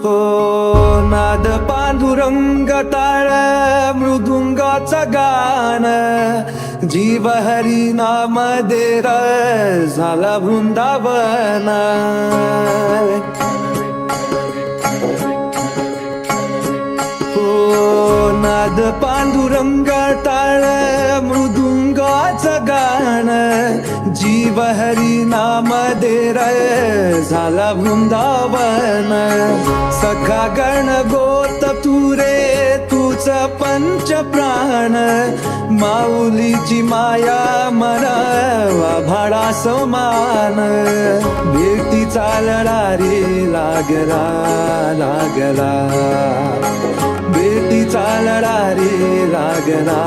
हो नाद पांडुरंग टाळ मृदुंगाचं गाण जीव हरी नाम देर झाला वृंदावन हो नाद पांडुरंग टाळ मृदुंगाचं गाण जीव हरी नाम देर झाला वृंदावन सखा गण गोत तुरे तुझ पंच प्राण माऊलीची माया मनावा भाडा समान भेटीचा लढा रे लागला लागला भेटीचा लढा रे लागला